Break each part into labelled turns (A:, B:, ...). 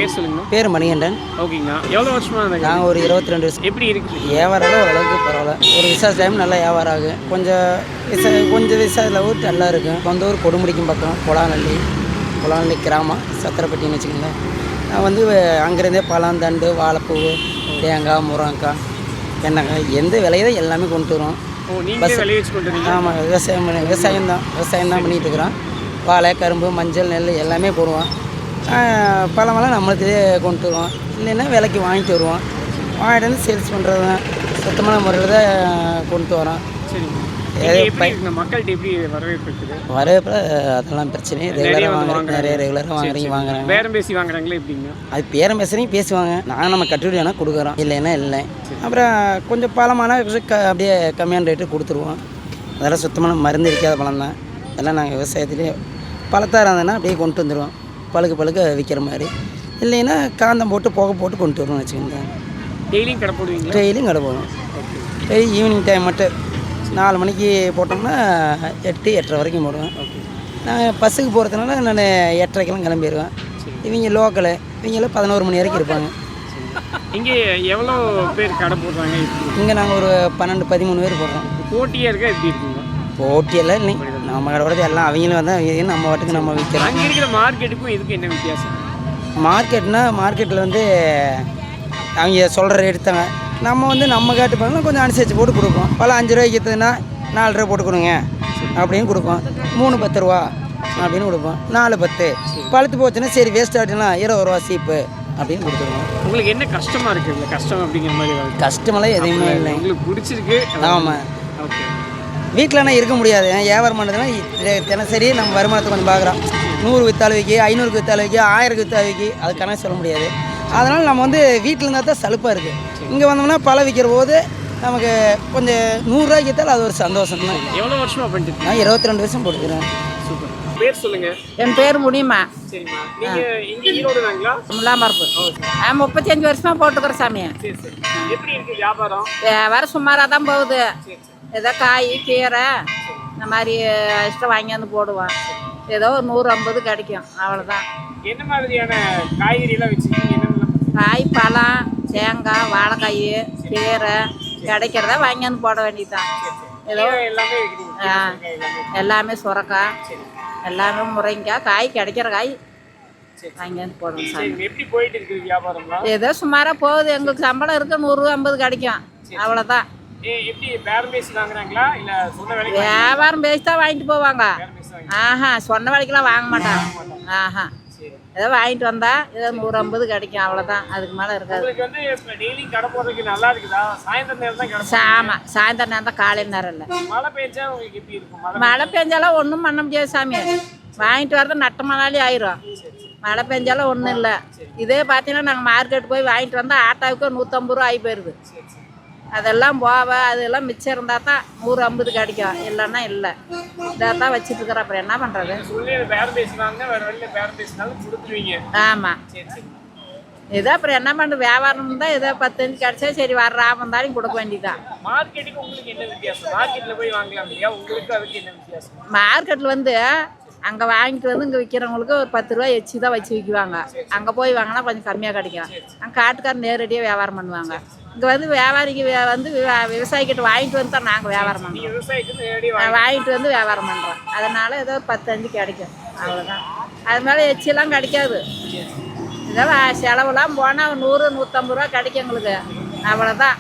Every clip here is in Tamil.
A: பேர் சொல்லுங்க.
B: பேர் மணிகண்டன்.
A: ஓகேங்கண்ணா. எவ்வளோ வருஷமா இருந்தாங்க?
B: நாங்கள் ஒரு 22 வருஷம்.
A: எப்படி இருக்கு
B: வியாபாரம் ஓரளவுக்கு பரவாயில்ல. ஒரு விசேஷ டைம் நல்லா வியாபாரம் ஆகும். கொஞ்சம் விசேஷத்தில் ஊர் நல்லா இருக்கும். சொந்த ஊர் கொடுமுடிக்கும் பக்கம் பொலாநல்லி கிராமம் சத்திரப்பட்டின்னு வச்சுக்கோங்களேன். நான் வந்து அங்கேருந்தே பழம், தண்டு, வாழைப்பூ, தேங்காய், முருங்கைக்காய், எண்ணெய் எந்த விலையோ எல்லாமே கொண்டு வரோம்.
A: பஸ் விளைவிச்சு கொண்டு வரீங்க?
B: ஆமாம், விவசாயம் தான் பண்ணிகிட்டு இருக்கிறோம். வாழை, கரும்பு, மஞ்சள், நெல் எல்லாமே போடுவோம். பழமெல்லாம் நம்மளுக்கு கொண்டு வருவோம். இல்லைன்னா விலைக்கு வாங்கிட்டு வருவோம். வாங்கிட்டு வந்து சேல்ஸ் பண்ணுறது தான் சுத்தமான முறையில் தான் கொண்டு வரோம்.
A: மக்கள்கிட்ட எப்படி வரவேற்பு இருக்குது?
B: வரவேற்பு அதெல்லாம் பிரச்சனை. ரெகுலராக வாங்குறாங்க, நிறைய ரெகுலராக வாங்குறாங்க.
A: பேரம் பேசி வாங்குறாங்களே எப்படிங்க?
B: அது பேரம் பேசுகிறீங்க பேசுவாங்க. நாங்கள் நம்ம கட்டுப்படி வேணால் கொடுக்குறோம், இல்லைன்னா இல்லை. அப்புறம் கொஞ்சம் பழமான அப்படியே கம்மியான ரேட்டு கொடுத்துருவோம். அதெல்லாம் சுத்தமான மருந்து அடிக்காத பழம் தான். அதெல்லாம் நாங்கள் விவசாயத்துலேயே பழத்தாக இருந்ததுன்னா அப்படியே கொண்டு வந்துடுவோம். பழுக்க விற்கிற மாதிரி. இல்லைன்னா காந்தம் போட்டு புகை போட்டு கொண்டு வருவோம்னு வச்சுக்கோங்க.
A: டெய்லியும் கடை போடுவீங்க?
B: டெய்லியும் கடை போடுவோம். டெய்லி ஈவினிங் டைம் மட்டும் 4 மணிக்கு போட்டோம்னா 8-8:30 வரைக்கும் போடுவேன். நான் பஸ்ஸுக்கு போகிறதுனால நான் 8:30க்கெல்லாம் கிளம்பிடுவேன். இவங்க லோக்கலு, இவங்களாம் 11 மணி வரைக்கும் இருப்பாங்க.
A: இங்கே எவ்வளோ பேர் கடை போடுறாங்க?
B: இங்கே நாங்கள் ஒரு 12-13 பேர் போடுறோம்.
A: போட்டியாக இருக்க எப்படி இருக்குங்க?
B: போட்டியெல்லாம் இல்லை, நம்ம கடை கூட எல்லாம் அவங்களும் வந்தால் நம்ம வாட்டுக்கு நம்ம விற்கிறோம்.
A: அங்கே இருக்கிற மார்க்கெட்டுக்கும் இதுக்கும் என்ன வித்தியாசம்?
B: மார்க்கெட்டில் வந்து அவங்க சொல்கிற ரேட்டு தாங்க. நம்ம வந்து நம்ம கேட்டுப்பாங்க, கொஞ்சம் அனுசரித்து போட்டு கொடுப்போம். பல 5 ரூபாய்க்கு விற்றுதுன்னா 4 ரூபா போட்டு கொடுங்க அப்படின்னு கொடுப்போம். 3 10 ரூபா அப்படின்னு கொடுப்போம். 4 10 பழுத்து போச்சுன்னா சரி வேஸ்ட் ஆகிட்டுனா 20 ரூபா சீப்பு அப்படின்னு கொடுத்துருவோம்.
A: உங்களுக்கு என்ன கஷ்டமாக இருக்குது? இல்லை கஷ்டம் அப்படிங்கிற மாதிரி
B: கஷ்டமெல்லாம் எதுவுமே இல்லை.
A: உங்களுக்கு பிடிச்சிருக்கு?
B: ஆமாம்.
A: ஓகே.
B: வீட்டிலனா இருக்க முடியாது. வியாபாரம் பண்ணுறதுனா தினசரி நம்ம வருமானத்தை கொஞ்சம் பார்க்குறோம். 100 வித்தாலும் விற்கி, 500 வித்தாலும் விற்கி, 1000 வித்தாலும் விற்கி, அது கணக்கு சொல்ல முடியாது. அதனால் நம்ம வந்து வீட்டில் இருந்தால் தான் சலுப்பாக இருக்குது. இங்கே வந்தோம்னா பழம் விற்கிற போது நமக்கு கொஞ்சம் 100 ரூபாய்க்கு விற்றாலும் அது ஒரு சந்தோஷம் தான்.
A: எவ்வளோ வருஷமாக பண்ணிட்டு?
B: நான் 22 வருஷம் போட்டுக்கிறேன்.
A: சூப்பர். பேர் சொல்லுங்க.
C: என் பேர் முடியுமா?
A: சரிம்மா. நீங்கள் இங்கே ஈரோடு தாங்களா?
C: முல்லாமரப்பு. 35 வருஷமாக போட்டுக்கிறேன் சாமி.
A: சரி சரி. எப்படி இருக்குது வியாபாரம்?
C: வியாபாரம் சுமாராக தான் போகுது. ஏதோ காய், கீரை இந்த மாதிரி இஷ்டம் வாங்கியாந்து போடுவோம். ஏதோ ஒரு 150 கிடைக்கும், அவ்வளோதான்.
A: என்ன மாதிரியான காய்கறியெல்லாம் வச்சுருக்கீங்க?
C: காய், பழம், தேங்காய், வாழைக்காய், கீரை கிடைக்கிறத வாங்கியாந்து போட வேண்டியதுதான். ஏதோ எல்லாமே சுரக்காய், எல்லாமே முருங்கைக்காய், காய் கிடைக்கிற காய் வாங்கியாந்து போடுவோம் சாமி.
A: எப்படி போயிட்டு இருக்குது வியாபாரம்லாம்?
C: ஏதோ சுமாராக போகுது. எங்களுக்கு சம்பளம் இருக்குது, 150 கிடைக்கும், அவ்வளோதான்.
A: எப்படி பேரம் பேசி வாங்குறாங்களா இல்லை சொன்ன வேலைக்கு?
C: வியாபாரம் பேசி தான் வாங்கிட்டு போவாங்க. சொன்ன வேலைக்கெல்லாம் வாங்க மாட்டாங்க. ஏதோ வாங்கிட்டு வந்தா ஏதோ 150 கிடைக்கும், அவ்வளோதான். அதுக்கு மேலே இருக்காது.
A: டெய்லி கடை போடுறதுக்கு நல்லா இருக்குதா? சாயந்தரம் நேரம் தான் கடை?
C: ஆமாம், சாயந்தரம் நேரம் தான், காலையில் நேரம் இல்லை.
A: மழை பெஞ்சா உங்களுக்கு எப்படி இருக்கும்?
C: மழை பெஞ்சாலும் ஒன்றும் பண்ண முடியாது சாமி. வாங்கிட்டு வரது நட்டமானாலே ஆயிரும். மழை பெஞ்சாலும் ஒன்றும் இல்லை. இதே பார்த்தீங்கன்னா நாங்கள் மார்க்கெட் போய் வாங்கிட்டு வந்தால் ஆட்டாவுக்கு 150 ரூபா ஆகி போயிடுது. அதெல்லாம் அதெல்லாம் மிச்சம் இருந்தால் தான் 150 கிடைக்கும், இல்லைன்னா இல்லை. இதாக தான் வச்சுட்டு இருக்கிறோம். அப்புறம் என்ன பண்ணுறது? ஆமாம். ஏதோ அப்புறம் என்ன பண்ணுறது? வியாபாரம் தான் ஏதோ 10 கிடைச்சா சரி, வர லாபம் இருந்தாலும் கொடுக்க வேண்டியதான். மார்க்கெட்டில் வந்து அங்கே வாங்கிட்டு வந்து இங்கே விற்கிறவங்களுக்கு ஒரு 10 ரூபா எச்சு தான் வச்சு விற்குவாங்க. அங்கே போய் வாங்கினா கொஞ்சம் கம்மியாக கிடைக்கும். அங்கே காட்டுக்காரர் நேரடியாக வியாபாரம் பண்ணுவாங்க. இங்கே வந்து வியாபாரிக்கு வந்து விவசாயிக்கிட்ட வாங்கிட்டு வந்து தான் நாங்கள் வியாபாரம் பண்ணுறோம். வாங்கிட்டு வந்து வியாபாரம் பண்ணுறோம். அதனால் ஏதோ 10-5 கிடைக்கும், அவ்வளோதான். அது மேலே எச்செல்லாம் கிடைக்காது. இதெல்லாம் செலவுலாம் போனால் 100-150 ரூபா கிடைக்கும் எங்களுக்கு, அவ்வளோதான்.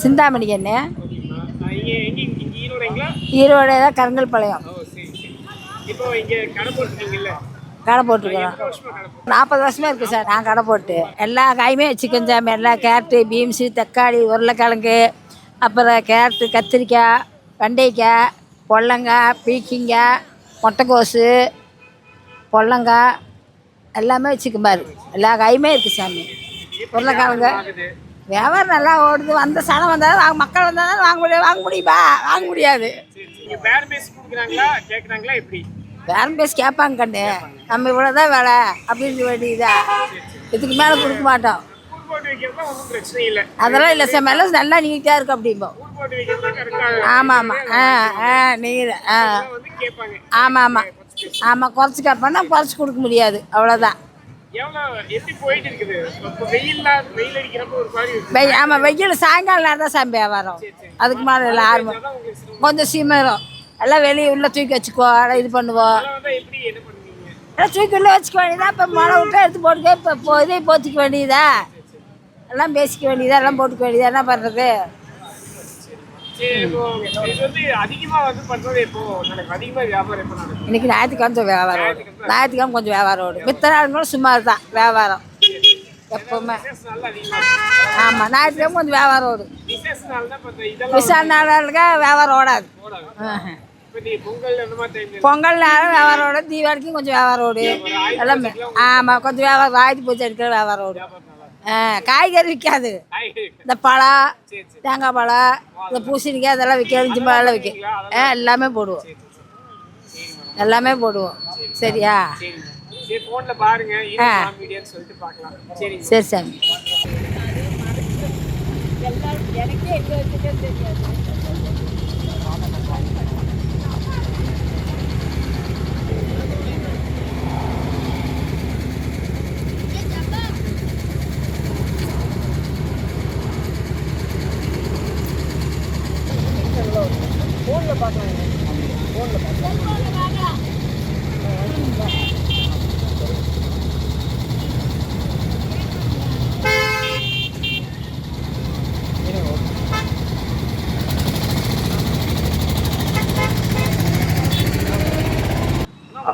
D: சிந்தாமணி கண்ணு. ஈரோடு தான், கருங்கல்பாளையம். கடை போட்டிருக்கிறோம். 40 வருஷமா இருக்குது சார் நான் கடை போட்டு. எல்லா காயுமே வச்சுக்கோங்க சாமி. எல்லா கேரட்டு, பீன்ஸு, தக்காளி, உருளைக்கிழங்கு, அப்புறம் கேரட்டு, கத்திரிக்காய், வெண்டைக்காய், பொல்லங்காய், பீக்கிங்காய், முட்டைக்கோசு, பொல்லங்காய் எல்லாமே வச்சுக்கும் பாரு. எல்லா காயுமே இருக்குது சாமி. உருளைக்கிழங்கு வியாபாரம் நல்லா ஓடுது. வந்த சனம் வந்தாலும் மக்கள் வந்தாலும் வாங்க முடியுமா? வாங்க முடியாது. பேரம் பேசி கேட்பாங்க கண்ணு, நம்ம இவ்வளோதான் வேலை அப்படின்னு வேண்டியதா, இதுக்கு மேலே கொடுக்க மாட்டோம்.
A: கூறு போட்டு வைக்கிறதுலாம் ஒன்றும் பிரச்சனை இல்லை.
D: அதெல்லாம் இல்லை சார், மேலே நல்லா நீட்டாக இருக்கும் அப்படிம்போம்.
A: கூறு போட்டு வைக்கிறதுலாம் கரெக்டாக
D: ஆமாம் ஆமாம் நீர்
A: வந்து கேட்பாங்க.
D: ஆமாம் ஆமாம் ஆமாம், குறைச்சி கேட்போன்னா குறைச்சி கொடுக்க முடியாது, அவ்வளோதான்.
A: எவ்வளோ எப்படி போயிட்டு இருக்குது இப்போ? வெயில் அடிக்கிறப்போ ஒரு மாதிரி இருக்கு.
D: ஆமாம், வெயில் சாயங்காலம் நேரம் தான் சாமி வியாபாரம், அதுக்கு மேலே இல்லை. ஆரம்பம் கொஞ்சம் சீமரம் எல்லாம் வெளியே உள்ளே தூக்கி வச்சுக்கோ, இது பண்ணுவோம்.
A: எப்படி என்ன பண்ணுவீங்க?
D: எல்லாம் தூக்கி உள்ளே வச்சுக்க வேண்டியதா, இப்போ மழை விட்டா எடுத்து போட்டுக்க, இப்போ இதே போத்திக்க வேண்டியதா, எல்லாம் பேசிக்க வேண்டியதா, எல்லாம் போட்டுக்க வேண்டியதா, என்ன பண்ணுறது?
A: சரி, இப்போ இது வந்து அதிகமாக வந்து பண்ணுறது இப்போ நடக்கும், அதிகமாக வியாபாரம் எப்போ நடக்கும்?
D: இன்னைக்கு ஞாயிற்றுக்கிழமை வியாபாரம் ஓடும், ஞாயிற்றுக்கிழமை கொஞ்சம் வியாபாரம் ஓடும், மித்த நாளுங்களும் சுமார் தான் வியாபாரம் எப்போவுமே.
A: விசேஷ நாள் அதிகமாக இருக்கும்.
D: ஆமாம், ஞாயிற்றுக்கிழமை கொஞ்சம் வியாபாரம் ஓடும்,
A: விசேஷ நாள் தான் இப்போ இதெல்லாம்
D: விசால் நாளுக்கு வியாபாரம் ஓடாது.
A: இப்போ நீ பொங்கல் அந்த மாதிரி டைம்ல
D: பொங்கல் நேரம் வியாபாரம் ஓடும், தீபாவளிக்கும் கொஞ்சம் வியாபாரம் ஓடும் எல்லாமே. ஆமாம், கொஞ்சம் வியாபாரம், ஆயுத பூஜை எடுக்கிற வியாபாரம் ஓடும். காய்கறி விற்காது,
A: காய்கறி
D: இந்த பழம், தேங்காய் பழம், இந்த பூசணிக்காய் அதெல்லாம் விற்க, இஞ்சி பழம் விற்க, எல்லாமே போடுவோம், எல்லாமே போடுவோம். சரியா?
A: சரி, ஃபோனில் பாருங்க, மீடியான்னு சொல்லிட்டு பார்க்கலாம். சரி
D: சரி சாமி.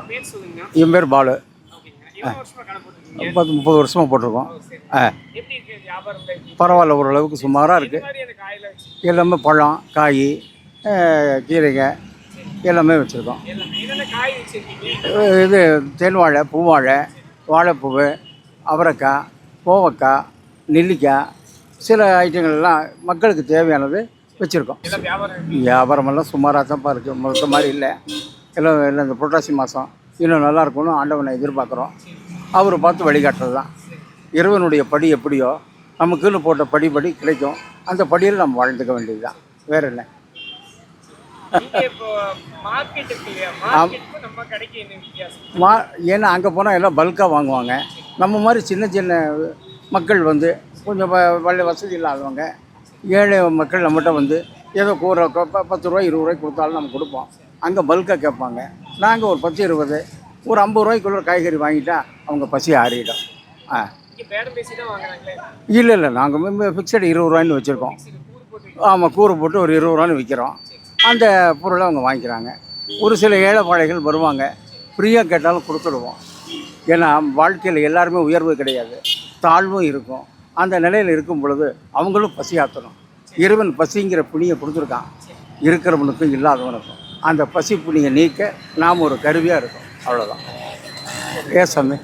A: பேர் சொல்லுங்க.
E: என் பேர் பாலு.
A: ஓகேங்க. எவ்வளோ வருஷமா கடை போட்டுருக்கீங்க?
E: 30 வருஷமாக போட்டிருக்கோம்.
A: எப்படி இருக்கு வியாபாரம்?
E: பரவாயில்ல, ஓரளவுக்கு சுமாராக இருக்குது.
A: அந்த காயில வச்சு
E: எல்லாமே பழம், காய், கீரைங்க எல்லாமே வச்சுருக்கோம்.
A: என்னென்ன காய் வச்சுருக்கீங்க?
E: இது தேன் வாழை, பூவாழை, வாழைப்பூவு, அவரைக்காய், கோவக்காய், நெல்லிக்காய், சில ஐட்டங்கள்லாம் மக்களுக்கு தேவையானது வச்சுருக்கோம்.
A: எல்லாம் வியாபாரம்
E: வியாபாரமெல்லாம் சுமாராக தான் இருக்குது, மொத்த மாதிரி இல்லை. எல்லாம் இந்த புரட்டாசி மாதம் இன்னும் நல்லா இருக்கும்னு ஆண்டவனை எதிர்பார்க்குறோம். அவர் பார்த்து வழிகாட்டுறது தான். இறைவனுடைய படி எப்படியோ நமக்குன்னு போட்ட படிப்படி கிடைக்கும், அந்த படியில் நம்ம வாழ்ந்துக்க வேண்டியது தான், வேறு என்ன.
A: இப்போ மார்க்கெட் இருக்கு இல்லையா, மார்க்கெட்டுக்கும் நம்ம கடைக்கு என்ன வித்தியாசம்?
E: ஏன்னா அங்கே போனால் எல்லாம் பல்காக வாங்குவாங்க. நம்ம மாதிரி சின்ன சின்ன மக்கள் வந்து கொஞ்சம் வசதி இல்லாதவங்க, ஏழை மக்கள் நம்மகிட்ட வந்து ஏதோ கூற 10 ரூபா 20 ரூபாய்க்கு கொடுத்தாலும் நம்ம கொடுப்போம். அங்கே பல்காக கேட்பாங்க. நாங்கள் ஒரு 10 20 ஒரு 50 ரூபாய்க்குள்ள காய்கறி வாங்கிட்டா அவங்க பசி ஆறிடும்.
A: பேரம் பேசி தான் வாங்குறாங்களே?
E: இல்லை, நாங்கள் ஃபிக்ஸடு 20 ரூபாய்ன்னு வச்சுருக்கோம். ஆமாம், கூறு போட்டு ஒரு 20 ரூபான்னு விற்கிறோம். அந்த பொருளை அவங்க வாங்கிக்கிறாங்க. ஒரு சில ஏழை பாழைகள் வருவாங்க, ஃப்ரீயாக கேட்டாலும் கொடுத்துடுவோம். ஏன்னா வாழ்க்கையில் எல்லாருமே உயர்வு கிடையாது, தாழ்வும் இருக்கும். அந்த நிலையில் இருக்கும் பொழுது அவங்களும் பசி ஆற்றணும். இறைவன் பசிங்கிற புண்ணியை கொடுத்துருக்கான் இருக்கிறவனுக்கும் இல்லாதவனுக்கும். அந்த பசி புண்ணியை நீக்க நாம் ஒரு கருவியாக இருக்கோம், அவ்வளோதான். ஏசாமி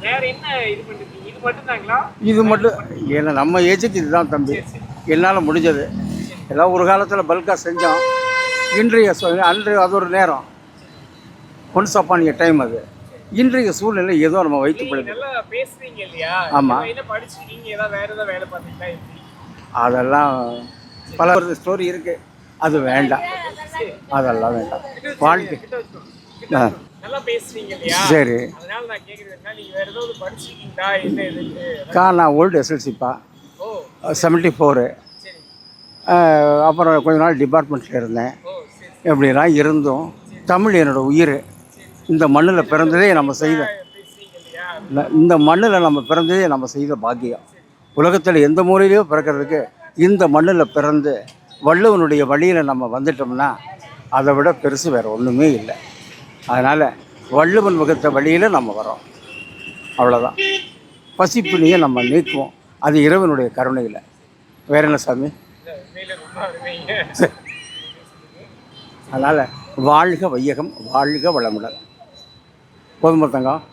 A: வேற என்ன இது பண்ணிருக்கீங்க? இது மட்டும் தாங்களா?
E: இது மட்டும் ஏன்னா நம்ம ஏஜுக்கு இதுதான் தம்பி, என்னால் முடிஞ்சது. எல்லாம் ஒரு காலத்தில் பல்காக செஞ்சோம். இன்றைய அன்று அது ஒரு நேரம், ஒன்ஸ் அப்பான் எ டைம். அது இன்றைய சூழ்நிலை ஏதோ நம்ம வைத்து படுது.
A: நல்லா பேசுறீங்க இல்லையா?
E: ஆமாம்.
A: என்ன படிச்சிருக்கீங்க? ஏதாவது வேற ஏதாவது வேலை பார்த்தீங்களா? எப்படி?
E: அதெல்லாம் பல ஸ்டோரி இருக்குது, அது வேண்டாம், அதெல்லாம் வேண்டாம். வாழ்க்கை
A: நல்லா பேசுறீங்க இல்லையா?
E: சரி.
A: அதனால நான் கேட்குறேன்னா, நீங்க வேற ஏதாவது படிச்சிருக்கீங்களா? என்ன இதுக்கு?
E: நான் ஓல்டு எஸ்எல்சிப்பா,
A: ஓ
E: 74.
A: சரி.
E: அப்புறம் கொஞ்ச நாள் டிபார்ட்மெண்ட்டில் இருந்தேன்.
A: ஓ சரி.
E: எப்படிலாம் இருந்தும் தமிழ் என்னோடய உயிர். இந்த மண்ணில் பிறந்ததே நம்ம செய்த,
A: பேசுறீங்க இல்லையா?
E: இந்த மண்ணில் நம்ம பிறந்ததே நம்ம செய்த பாக்கியம். உலகத்தில் எந்த மூலையிலையோ பிறக்கிறதுக்கு இந்த மண்ணில் பிறந்து வள்ளுவனுடைய வழியில் நம்ம வந்துட்டோம்னா அதை விட பெருசு வேறு ஒன்றுமே இல்லை. அதனால் வள்ளுவன் வகுத்த வழியில் நம்ம வரோம், அவ்வளோதான். பசிப்புனியை நம்ம நீக்குவோம், அது இறைவனுடைய கருணையில். வேற என்ன சாமி? அதனால் வாழ்க வையகம், வாழ்க வளமுடன். போதுமா தங்கம்?